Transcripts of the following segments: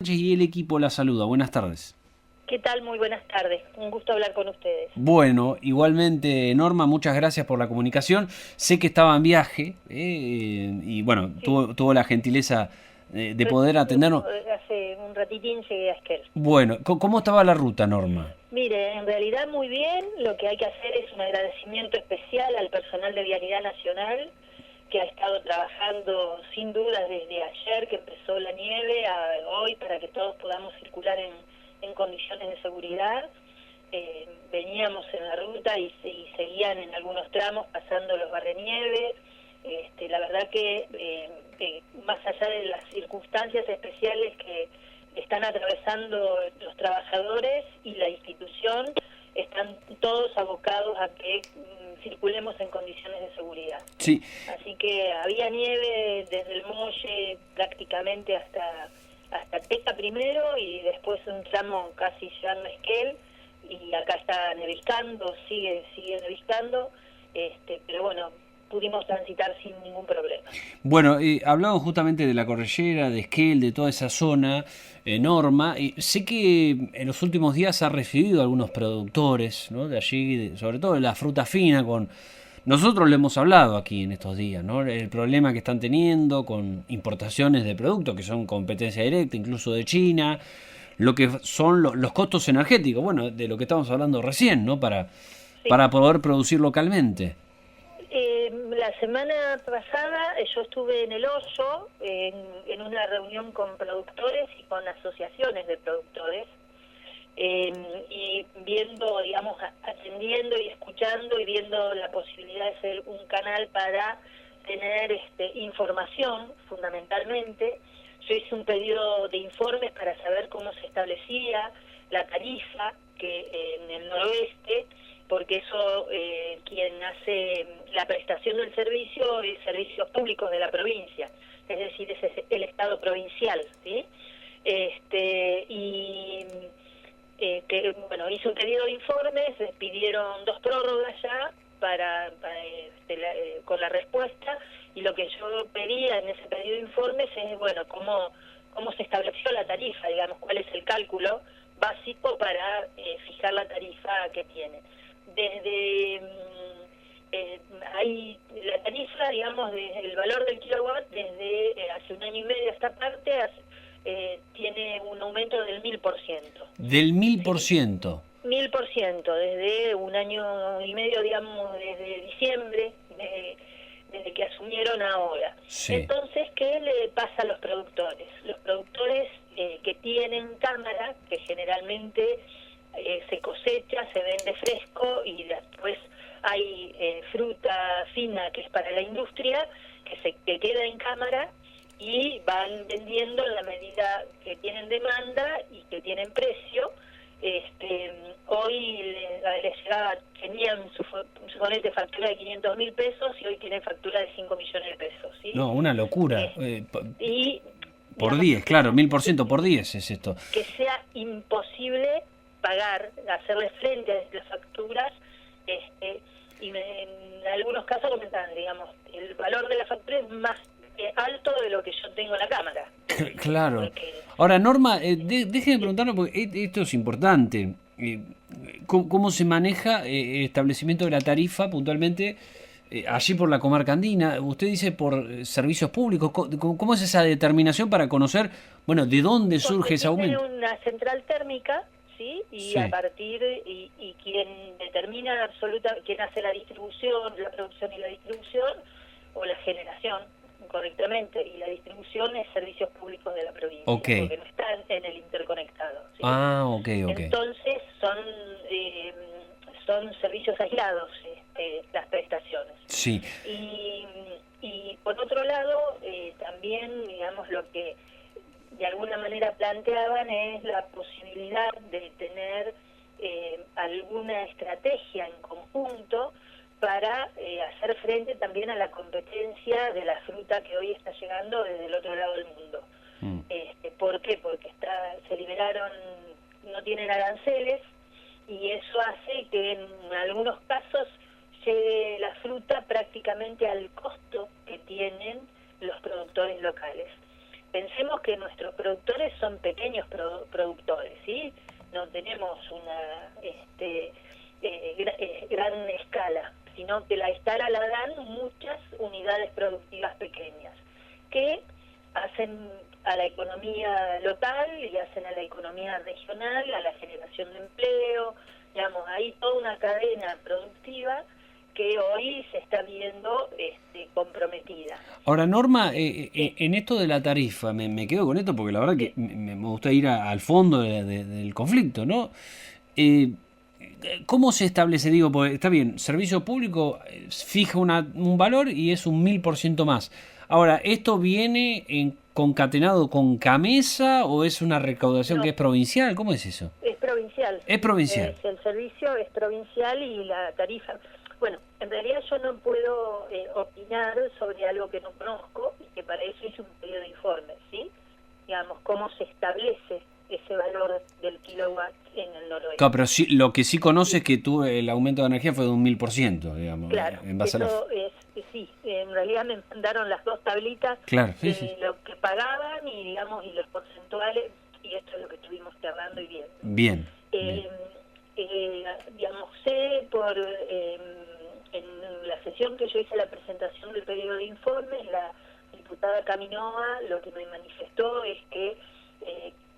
Y el equipo la saluda. Buenas tardes. ¿Qué tal? Muy buenas tardes. Un gusto hablar con ustedes. Bueno, igualmente Norma, muchas gracias por la comunicación. Sé que estaba en viaje y bueno, Sí, tuvo la gentileza de poder recién atendernos. hace un ratitín llegué a Esquel. Bueno, ¿cómo estaba la ruta, Norma? Mire, en realidad muy bien. Lo que hay que hacer es un agradecimiento especial al personal de Vialidad Nacional que ha estado trabajando sin duda desde ayer que empezó la nieve a hoy para que todos podamos circular en condiciones de seguridad. Veníamos en la ruta y seguían en algunos tramos pasando los barrenieves. La verdad que más allá de las circunstancias especiales que están atravesando los trabajadores y la institución, están todos abocados a que circulemos en condiciones de seguridad. Sí, Así que había nieve desde el Molle prácticamente hasta Teca primero y después un tramo casi llegando a Esquel, y acá está neviscando, sigue neviscando, pero bueno, pudimos transitar sin ningún problema. bueno, hablamos justamente de la cordillera, de Esquel, de toda esa zona, Norma. Sé que en los últimos días ha recibido algunos productores, ¿no? De allí, sobre todo de la fruta fina, con nosotros le hemos hablado aquí en estos días, ¿no? El problema que están teniendo con importaciones de productos que son competencia directa, incluso de China, lo que son los costos energéticos, bueno, de lo que estamos hablando recién, ¿no? Sí. Para poder producir localmente. La semana pasada yo estuve en El Hoyo en una reunión con productores y con asociaciones de productores, y viendo, digamos, atendiendo y escuchando y viendo la posibilidad de ser un canal para tener información fundamentalmente. Yo hice un pedido de informes para saber cómo se establecía la tarifa que en el noroeste, porque eso quien hace la prestación del servicio es Servicios Públicos de la provincia, es decir, es el Estado provincial, ¿sí? Que bueno, hice un pedido de informes, les pidieron 2 prórrogas ya con la respuesta, y lo que yo pedía en ese pedido de informes es, bueno, cómo se estableció la tarifa, digamos, cuál es el cálculo básico para fijar la tarifa que tiene. Desde hay la tarifa, digamos, desde el valor del kilowatt, desde hace un año y medio a esta parte, tiene un aumento del 1000%. Del mil por ¿Sí? ciento. 1000%, desde un año y medio, digamos, desde diciembre, desde que asumieron ahora. Sí. Entonces, ¿qué le pasa a los productores? Los productores que tienen cámara, que generalmente se cosecha, se vende fresco y después hay fruta fina que es para la industria, que queda en cámara y van vendiendo en la medida que tienen demanda y que tienen precio. Hoy tenían suponete factura de 500.000 pesos y hoy tienen factura de 5 millones de pesos, ¿sí? No, una locura. Y Por digamos 10, claro, 1000% por 10 es esto. que sea imposible pagar, hacerle frente a las facturas, en algunos casos comentan, digamos, el valor de la factura es más alto de lo que yo tengo en la cámara. Claro. Porque Ahora, Norma, déjeme preguntarlo porque esto es importante. ¿Cómo se maneja el establecimiento de la tarifa puntualmente allí por la comarca andina? Usted dice por servicios públicos. ¿Cómo es esa determinación para conocer, bueno, de dónde surge ese constituye aumento? una central térmica, ¿sí? Y a Sí. partir y quien determina quién hace la distribución, la producción y la distribución, o la generación correctamente, y la distribución es Servicios Públicos de la provincia, Ok. porque no están en el interconectado, ¿sí? Ah, ok, ok. Entonces son servicios aislados, las prestaciones. Sí. Y por otro lado, también, digamos, lo que de alguna manera planteaban es la posibilidad de tener alguna estrategia en conjunto para hacer frente también a la competencia de la fruta que hoy está llegando desde el otro lado del mundo. Mm. ¿Por qué? Porque se liberaron, no tienen aranceles, y eso hace que en algunos casos llegue la fruta prácticamente al costo que tienen los productores locales. pensemos que nuestros productores son pequeños productores, ¿sí? No tenemos una gran escala, sino que la escala la dan muchas unidades productivas pequeñas, que hacen a la economía local y hacen a la economía regional, a la generación de empleo, digamos, hay toda una cadena productiva que hoy se está viendo comprometida. Ahora, Norma, en esto de la tarifa, me quedo con esto porque la verdad que me gusta ir al fondo del conflicto, ¿no? ¿Cómo se establece? Digo, porque está bien, servicio público fija un valor y es un 1000% más. Ahora, ¿esto viene concatenado con CAMESA o es una recaudación que es provincial? ¿Cómo es eso? Es provincial. Es provincial. El servicio es provincial y la tarifa... Bueno, en realidad yo no puedo opinar sobre algo que no conozco y que para eso hice un pedido de informe, ¿sí? Digamos, cómo se establece ese valor del kilowatt en el noroeste. Claro, pero sí, lo que sí conoce es que el aumento de energía fue de un 1000%, digamos. Claro, en base eso sí, en realidad me mandaron las dos tablitas claro, sí, de lo que pagaban y, digamos, y los porcentuales, y esto es lo que estuvimos charlando y viendo. Bien. Digamos, sé en la sesión que yo hice la presentación del pedido de informes, la diputada Caminoa lo que me manifestó es que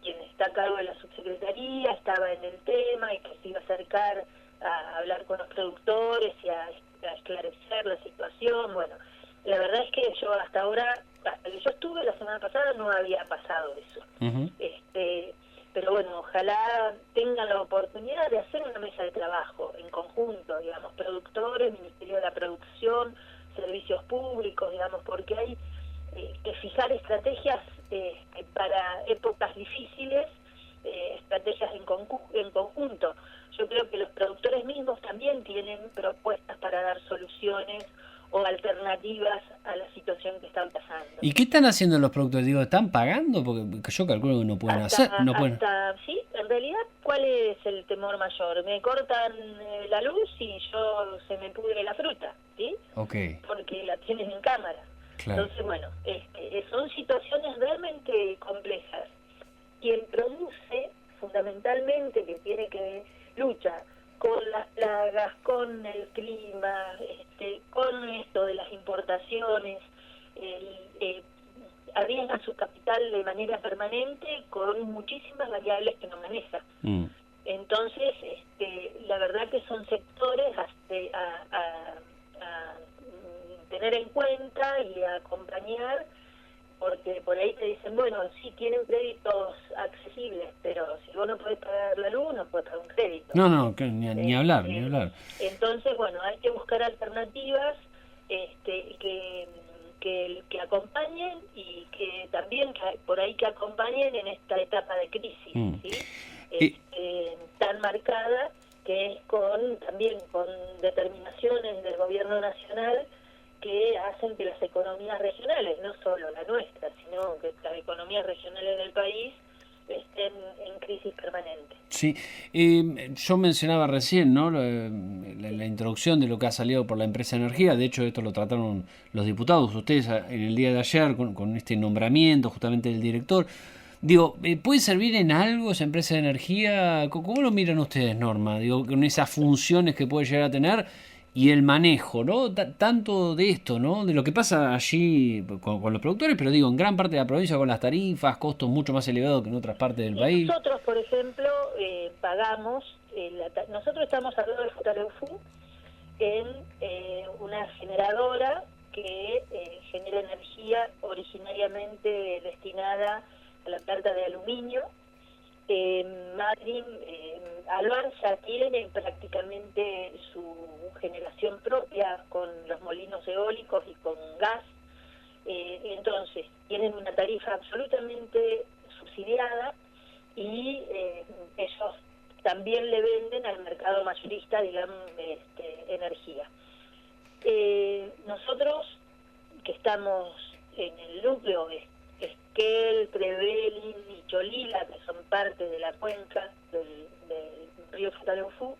quien está a cargo de la subsecretaría estaba en el tema y que se iba a acercar a hablar con los productores y a esclarecer la situación. Bueno, la verdad es que yo hasta ahora, hasta que yo estuve la semana pasada, no había pasado eso. Uh-huh. Pero bueno, ojalá tengan la oportunidad de hacer una mesa de trabajo en conjunto, digamos, productores, Ministerio de la Producción, servicios públicos, digamos, porque hay que fijar estrategias para épocas difíciles, estrategias en conjunto. Yo creo que los productores mismos también tienen propuestas para dar soluciones o alternativas a la situación que están pasando. ¿Y qué están haciendo los productores? Digo, ¿están pagando? Porque yo calculo que no pueden hacer. No pueden. Sí, en realidad, ¿cuál es el temor mayor? Me cortan la luz y se me pudre la fruta, ¿sí? Okay. Porque la tienen en cámara. Claro. Entonces, bueno, son situaciones realmente complejas. Quien produce, fundamentalmente, que tiene que luchar con las plagas, con el clima, con esto de las importaciones, arriesga su capital de manera permanente con muchísimas variables que no maneja. Entonces, la verdad que son sectores a tener en cuenta y a acompañar, porque por ahí te dicen, bueno, sí tienen créditos accesibles, pero si vos no podés pagar la luz, no podés pagar un crédito. No, ni hablar, ni hablar. Entonces, bueno, hay que buscar alternativas que acompañen y que también por ahí que acompañen en esta etapa de crisis, ¿sí? Tan marcada, que es también con determinaciones del gobierno nacional que hacen que las economías regionales, no solo la nuestra, sino que las economías regionales del país estén en crisis permanente. Sí, yo mencionaba recién, ¿no? La introducción de lo que ha salido por la empresa de energía. De hecho, esto lo trataron los diputados, ustedes en el día de ayer con este nombramiento justamente del director. Digo, ¿puede servir en algo esa empresa de energía? ¿Cómo lo miran ustedes, Norma? Digo, con esas funciones que puede llegar a tener y el manejo, ¿no? Tanto de esto, ¿no? De lo que pasa allí con los productores, pero digo, en gran parte de la provincia con las tarifas, costos mucho más elevados que en otras partes del país. Nosotros, por ejemplo, pagamos, nosotros estamos al lado de Futaleufú en una generadora que genera energía originariamente destinada a la planta de aluminio. Madrid, Alvar ya tiene prácticamente su generación propia con los molinos eólicos y con gas, entonces tienen una tarifa absolutamente subsidiada y ellos también le venden al mercado mayorista, digamos, energía. Nosotros, que estamos en el núcleo Esquel, Trevelin y Cholila, que son parte de la cuenca del río Futaleufú,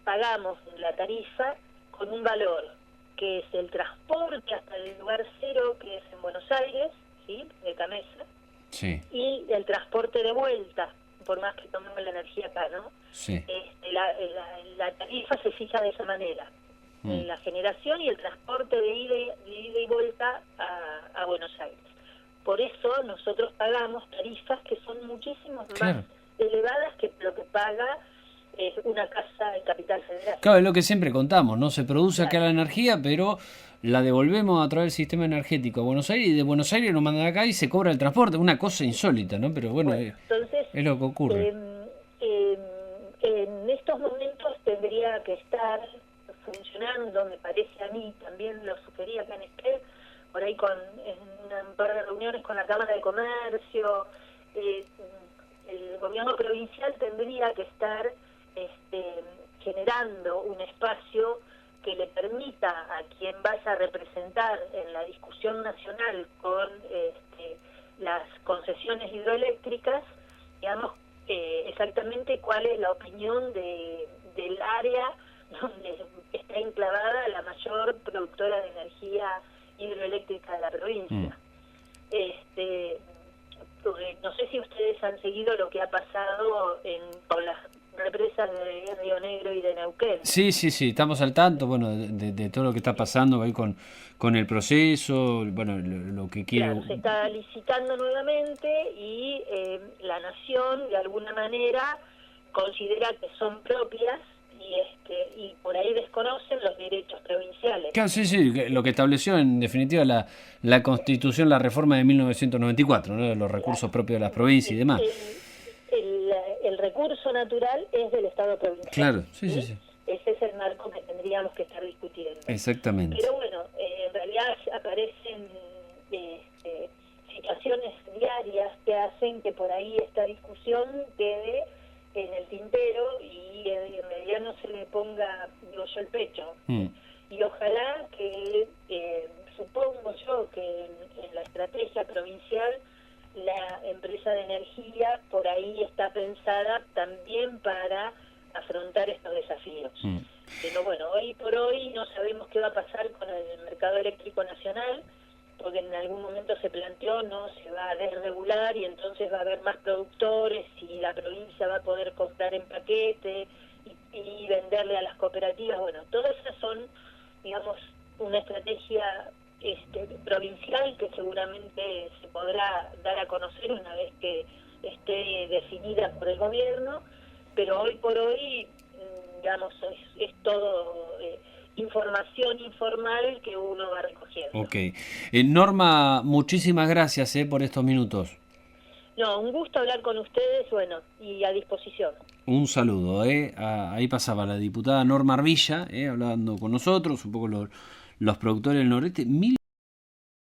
pagamos la tarifa con un valor que es el transporte hasta el lugar cero, que es en Buenos Aires, ¿sí? De Camesa, Sí, y el transporte de vuelta, por más que tomemos la energía acá, ¿no? sí. La tarifa se fija de esa manera, Mm. la generación y el transporte de ida y vuelta a Buenos Aires. Por eso nosotros pagamos tarifas que son muchísimo más Claro. elevadas que lo que paga una casa en Capital Federal. Claro, es lo que siempre contamos, ¿no? Se produce acá Claro. la energía, pero la devolvemos a través del sistema energético a Buenos Aires y de Buenos Aires nos mandan acá y se cobra el transporte. Una cosa insólita, ¿no? Pero bueno, Bueno, entonces, es lo que ocurre. en estos momentos tendría que estar funcionando, me parece a mí, también lo sugería acá en Esquel, por ahí en un par de reuniones con la Cámara de Comercio, el gobierno provincial tendría que estar generando un espacio que le permita a quien vaya a representar en la discusión nacional con las concesiones hidroeléctricas, digamos, exactamente cuál es la opinión del área donde está enclavada la mayor productora de energía hidroeléctrica de la provincia. No sé si ustedes han seguido lo que ha pasado con las represas de Río Negro y de Neuquén. Sí, sí, sí, estamos al tanto, bueno, de todo lo que está pasando ahí con el proceso, bueno, lo que quiere... Claro, se está licitando nuevamente y la Nación, de alguna manera, considera que son propias y por ahí desconocen los derechos provinciales. Claro, sí, sí, lo que estableció en definitiva la Constitución, la reforma de 1994, ¿no? Los recursos propios de las provincias y demás. El recurso natural es del Estado provincial. Claro, sí, sí, sí. Ese es el marco que tendríamos que estar discutiendo. Exactamente. Pero bueno, en realidad aparecen situaciones diarias que hacen que por ahí esta discusión quede en el tintero y en realidad no se le ponga, digo yo, el pecho. Y ojalá que, supongo yo que en la estrategia provincial la empresa de energía por ahí está pensada también para afrontar estos desafíos. Pero bueno, hoy por hoy no sabemos qué va a pasar con el mercado eléctrico nacional, porque en algún momento se planteó, no, se va a desregular y entonces va a haber más productores y la provincia va a poder comprar en paquete y venderle a las cooperativas. Bueno, todas esas son, digamos, una estrategia provincial que seguramente se podrá dar a conocer una vez que esté definida por el gobierno, pero hoy por hoy, digamos, es todo información informal que uno va recogiendo. Ok. Norma, muchísimas gracias por estos minutos. No, un gusto hablar con ustedes, bueno, y a disposición. Un saludo. Ahí pasaba la diputada Norma Arvilla, hablando con nosotros, un poco los productores del noreste.